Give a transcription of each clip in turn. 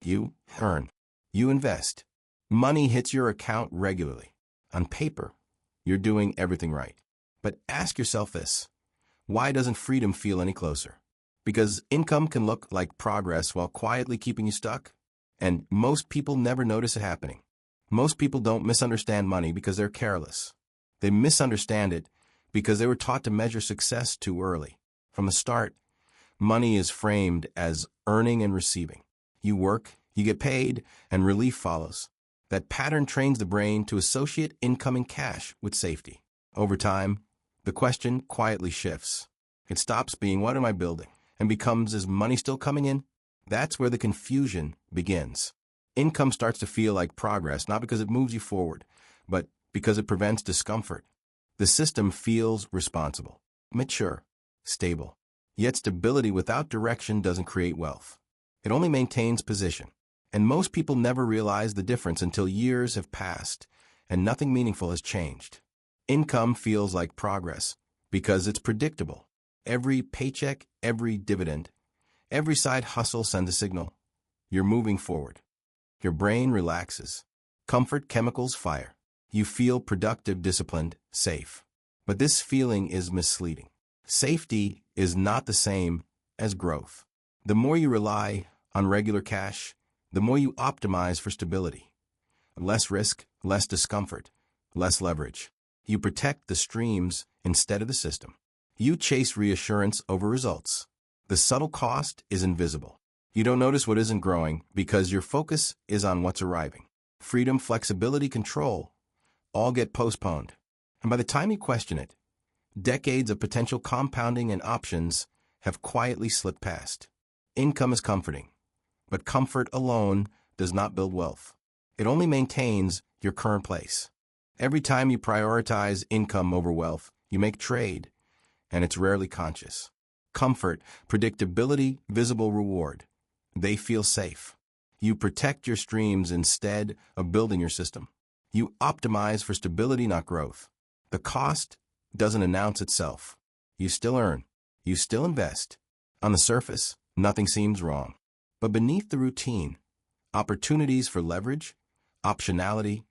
You earn. You invest. Money hits your account regularly. On paper, you're doing everything right. But ask yourself this: why doesn't freedom feel any closer? Because income can look like progress while quietly keeping you stuck. And most people never notice it happening. Most people don't misunderstand money because they're careless. They misunderstand it because they were taught to measure success too early. From the start, money is framed as earning and receiving. You work, you get paid, and relief follows. That pattern trains the brain to associate incoming cash with safety. Over time, the question quietly shifts. It stops being "what am I building?" and becomes "is money still coming in?" That's where the confusion begins. Income starts to feel like progress, not because it moves you forward, but because it prevents discomfort. The system feels responsible, mature, stable. Yet stability without direction doesn't create wealth. It only maintains position. And most people never realize the difference until years have passed and nothing meaningful has changed. Income feels like progress because it's predictable. Every paycheck, every dividend, every side hustle sends a signal. You're moving forward. Your brain relaxes. Comfort chemicals fire. You feel productive, disciplined, safe. But this feeling is misleading. Safety is not the same as growth. The more you rely on regular cash, the more you optimize for stability. Less risk, less discomfort, less leverage. You protect the streams instead of the system. You chase reassurance over results. The subtle cost is invisible. You don't notice what isn't growing because your focus is on what's arriving. Freedom, flexibility, control all get postponed. And by the time you question it, decades of potential compounding and options have quietly slipped past. Income is comforting, but comfort alone does not build wealth. It only maintains your current place. Every time you prioritize income over wealth, you make trade, and it's rarely conscious. Comfort, predictability, visible reward. They feel safe. You protect your streams instead of building your system. You optimize for stability, not growth. The cost doesn't announce itself. You still earn. You still invest. On the surface, nothing seems wrong. But beneath the routine, opportunities for leverage, optionality,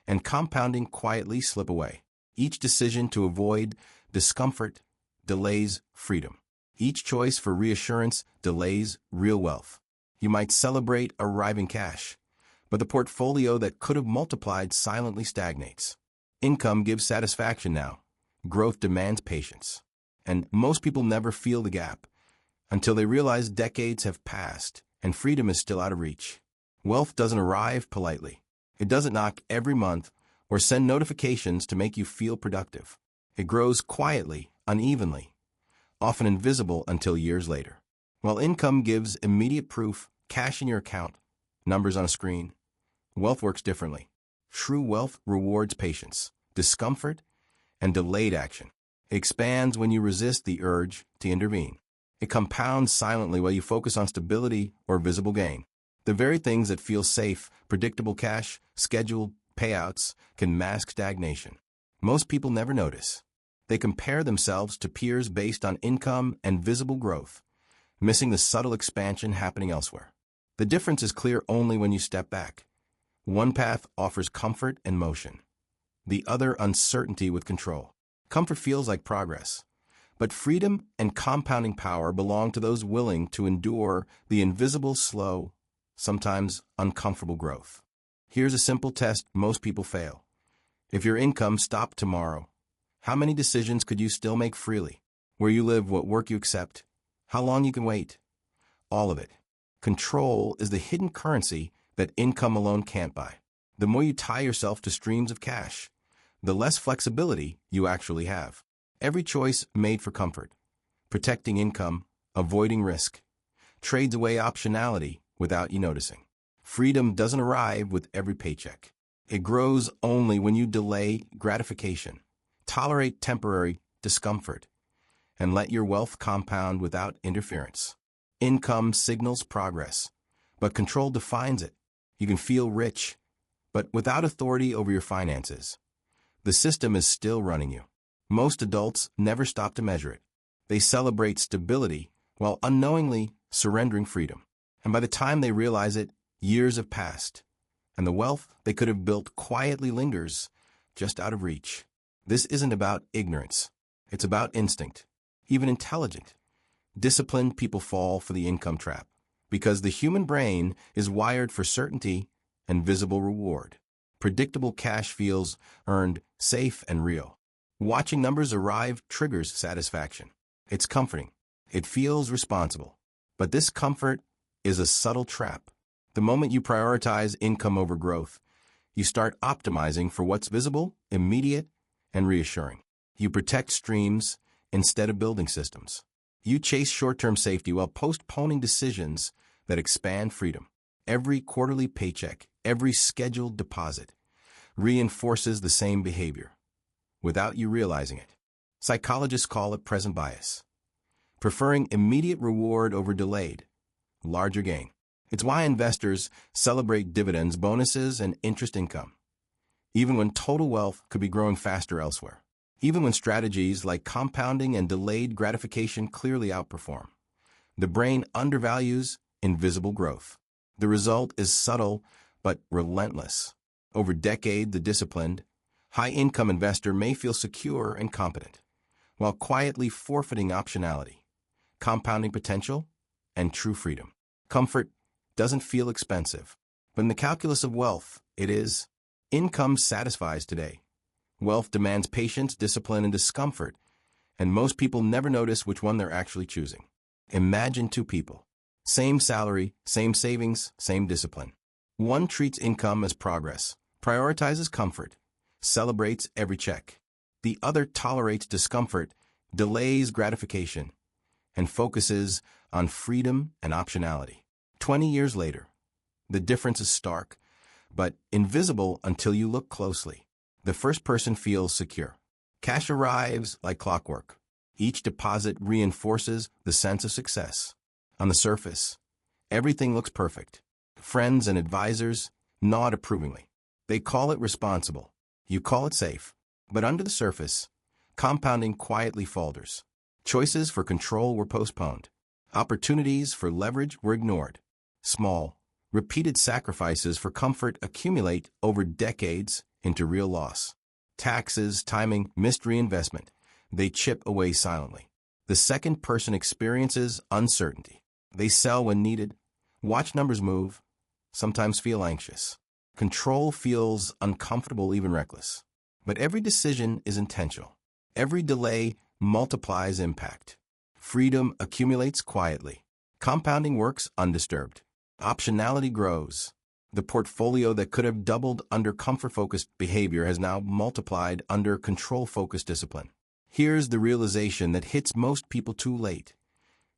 and compounding quietly slip away. Each decision to avoid discomfort delays freedom. Each choice for reassurance delays real wealth. You might celebrate arriving cash, but the portfolio that could have multiplied silently stagnates. Income gives satisfaction now. Growth demands patience. And most people never feel the gap until they realize decades have passed and freedom is still out of reach. Wealth doesn't arrive politely. It doesn't knock every month or send notifications to make you feel productive. It grows quietly, unevenly, often invisible until years later. While income gives immediate proof, cash in your account, numbers on a screen, wealth works differently. True wealth rewards patience, discomfort, and delayed action. It expands when you resist the urge to intervene. It compounds silently while you focus on stability or visible gain. The very things that feel safe, predictable cash, scheduled payouts, can mask stagnation. Most people never notice. They compare themselves to peers based on income and visible growth, missing the subtle expansion happening elsewhere. The difference is clear only when you step back. One path offers comfort and motion. The other, uncertainty with control. Comfort feels like progress, but freedom and compounding power belong to those willing to endure the invisible, slow, sometimes uncomfortable growth. Here's a simple test most people fail. If your income stopped tomorrow, how many decisions could you still make freely? Where you live, what work you accept, how long you can wait? All of it. Control is the hidden currency that income alone can't buy. The more you tie yourself to streams of cash, the less flexibility you actually have. Every choice made for comfort, protecting income, avoiding risk, trades away optionality without you noticing. Freedom doesn't arrive with every paycheck. It grows only when you delay gratification, tolerate temporary discomfort, and let your wealth compound without interference. Income signals progress, but control defines it. You can feel rich, but without authority over your finances. The system is still running you. Most adults never stop to measure it. They celebrate stability while unknowingly surrendering freedom. And by the time they realize it, Years have passed, and the wealth they could have built quietly lingers, just out of reach. This isn't about ignorance. It's about instinct. Even intelligent, disciplined people fall for the income trap, because the human brain is wired for certainty and visible reward. Predictable cash feels earned, safe, and real. Watching numbers arrive triggers satisfaction. It's comforting. It feels responsible. But this comfort is a subtle trap. The moment you prioritize income over growth, you start optimizing for what's visible, immediate, and reassuring. You protect streams instead of building systems. You chase short-term safety while postponing decisions that expand freedom. Every quarterly paycheck, every scheduled deposit, reinforces the same behavior, without you realizing it. Psychologists call it present bias, preferring immediate reward over delayed, larger gain. It's why investors celebrate dividends, bonuses, and interest income, even when total wealth could be growing faster elsewhere. Even when strategies like compounding and delayed gratification clearly outperform. The brain undervalues invisible growth. The result is subtle but relentless. Over decades, the disciplined, high-income investor may feel secure and competent, while quietly forfeiting optionality, compounding potential, and true freedom. Comfort doesn't feel expensive, but in the calculus of wealth, it is. Income satisfies today. Wealth demands patience, discipline, and discomfort, and most people never notice which one they're actually choosing. Imagine two people. Same salary, same savings, same discipline. One treats income as progress, prioritizes comfort, celebrates every check. The other tolerates discomfort, delays gratification, and focuses on freedom and optionality. 20 years later, the difference is stark, but invisible until you look closely. The first person feels secure. Cash arrives like clockwork. Each deposit reinforces the sense of success. On the surface, everything looks perfect. Friends and advisors nod approvingly. They call it responsible. You call it safe. But under the surface, compounding quietly falters. Choices for control were postponed. Opportunities for leverage were ignored. Small, repeated sacrifices for comfort accumulate over decades into real loss. Taxes, timing, missed reinvestment, they chip away silently. The second person experiences uncertainty. They sell when needed, watch numbers move, sometimes feel anxious. Control feels uncomfortable, even reckless. But every decision is intentional. Every delay multiplies impact. Freedom accumulates quietly. Compounding works undisturbed. Optionality grows. The portfolio that could have doubled under comfort-focused behavior has now multiplied under control-focused discipline. Here's the realization that hits most people too late.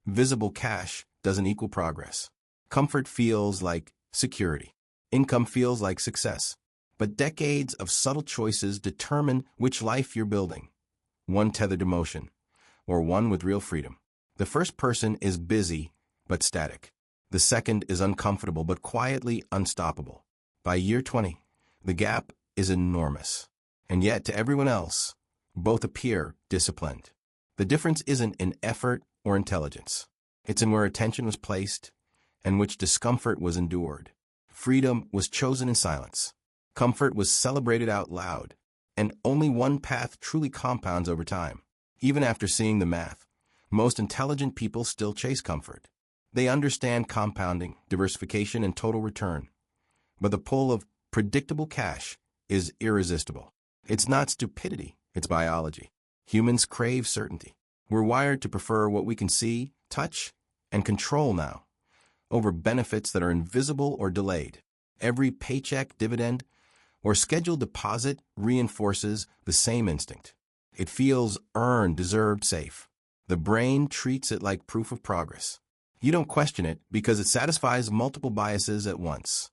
Visible cash doesn't equal progress. Comfort feels like security. Income feels like success. But decades of subtle choices determine which life you're building. One tethered to motion, or one with real freedom. The first person is busy but static. The second is uncomfortable but quietly unstoppable. By year 20, the gap is enormous. And yet, to everyone else, both appear disciplined. The difference isn't in effort or intelligence. It's in where attention was placed and which discomfort was endured. Freedom was chosen in silence. Comfort was celebrated out loud. And only one path truly compounds over time. Even after seeing the math, most intelligent people still chase comfort. They understand compounding, diversification, and total return. But the pull of predictable cash is irresistible. It's not stupidity, it's biology. Humans crave certainty. We're wired to prefer what we can see, touch, and control now, over benefits that are invisible or delayed. Every paycheck, dividend, or scheduled deposit reinforces the same instinct. It feels earned, deserved, safe. The brain treats it like proof of progress. You don't question it because it satisfies multiple biases at once.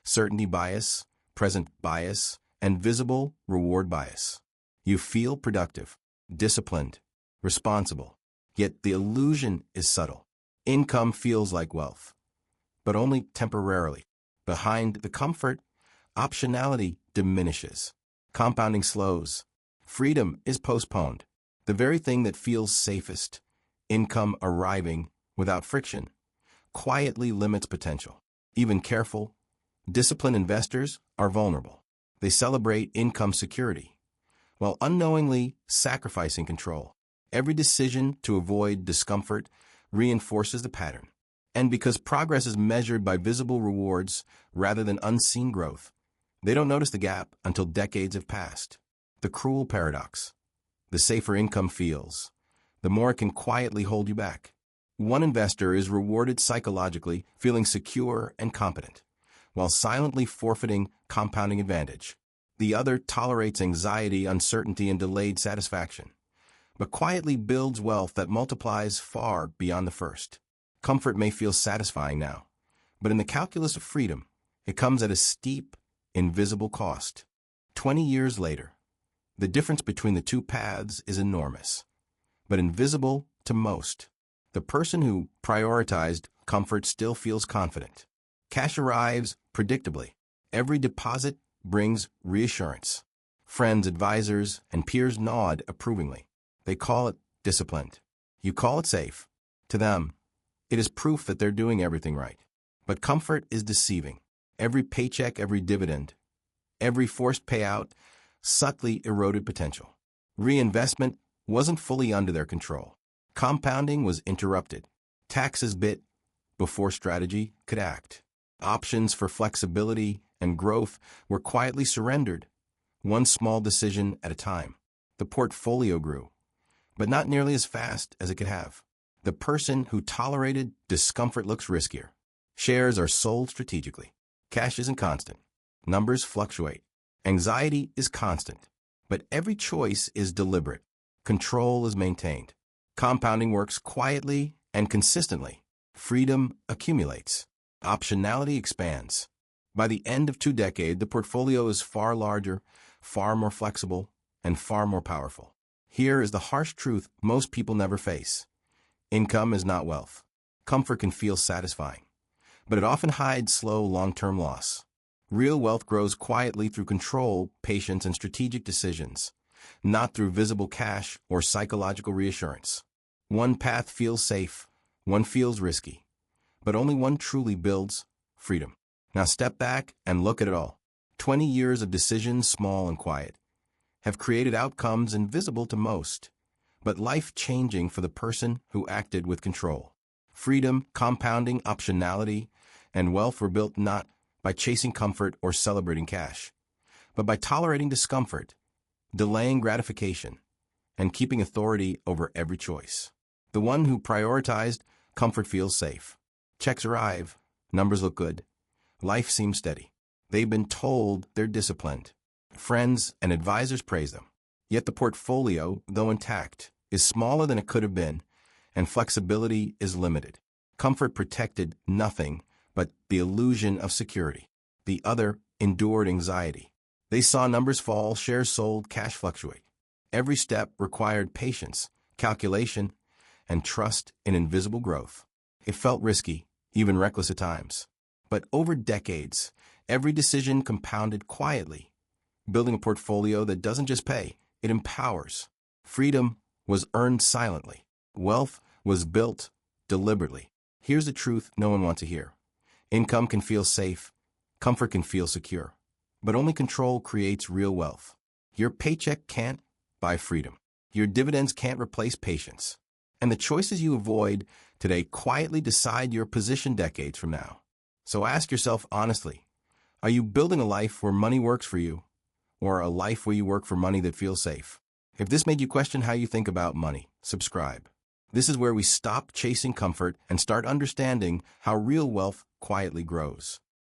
Certainty bias, present bias, and visible reward bias. You feel productive, disciplined, responsible, yet the illusion is subtle. Income feels like wealth, but only temporarily. Behind the comfort, optionality diminishes. Compounding slows. Freedom is postponed. The very thing that feels safest, income arriving without friction, quietly limits potential. Even careful, disciplined investors are vulnerable. They celebrate income security, while unknowingly sacrificing control. Every decision to avoid discomfort reinforces the pattern. And because progress is measured by visible rewards rather than unseen growth, they don't notice the gap until decades have passed. The cruel paradox. The safer income feels, the more it can quietly hold you back. One investor is rewarded psychologically, feeling secure and competent, while silently forfeiting compounding advantage. The other tolerates anxiety, uncertainty, and delayed satisfaction, but quietly builds wealth that multiplies far beyond the first. Comfort may feel satisfying now, but in the calculus of freedom, it comes at a steep, invisible cost. 20 years later, the difference between the two paths is enormous, but invisible to most. The person who prioritized comfort still feels confident. Cash arrives predictably. Every deposit brings reassurance. Friends, advisors, and peers nod approvingly. They call it disciplined. You call it safe. To them, it is proof that they're doing everything right. But comfort is deceiving. Every paycheck, every dividend, every forced payout subtly eroded potential. Reinvestment wasn't fully under their control. Compounding was interrupted. Taxes bit before strategy could act. Options for flexibility and growth were quietly surrendered, one small decision at a time. The portfolio grew, but not nearly as fast as it could have. The person who tolerated discomfort looks riskier. Shares are sold strategically. Cash isn't constant. Numbers fluctuate. Anxiety is constant, but every choice is deliberate. Control is maintained. Compounding works quietly and consistently. Freedom accumulates. Optionality expands. By the end of 2 decades, the portfolio is far larger, far more flexible, and far more powerful. Here is the harsh truth most people never face. Income is not wealth. Comfort can feel satisfying, but it often hides slow, long-term loss. Real wealth grows quietly through control, patience, and strategic decisions, not through visible cash or psychological reassurance. One path feels safe, one feels risky, but only one truly builds freedom. Now step back and look at it all. 20 years of decisions, small and quiet, have created outcomes invisible to most, but life-changing for the person who acted with control. Freedom, compounding, optionality, and wealth were built not by chasing comfort or celebrating cash, but by tolerating discomfort, delaying gratification, and keeping authority over every choice. The one who prioritized comfort feels safe. Checks arrive, numbers look good, life seems steady. They've been told they're disciplined. Friends and advisors praise them. Yet the portfolio, though intact, is smaller than it could have been, and flexibility is limited. Comfort protected nothing but the illusion of security. The other endured anxiety. They saw numbers fall, shares sold, cash fluctuate. Every step required patience, calculation, and trust in invisible growth. It felt risky, even reckless at times. But over decades, every decision compounded quietly, building a portfolio that doesn't just pay, it empowers. Freedom was earned silently. Wealth was built deliberately. Here's the truth no one wants to hear. Income can feel safe, comfort can feel secure, but only control creates real wealth. Your paycheck can't buy freedom. Your dividends can't replace patience. And the choices you avoid today quietly decide your position decades from now. So ask yourself honestly, are you building a life where money works for you, or a life where you work for money that feels safe? If this made you question how you think about money, subscribe. This is where we stop chasing comfort and start understanding how real wealth quietly grows.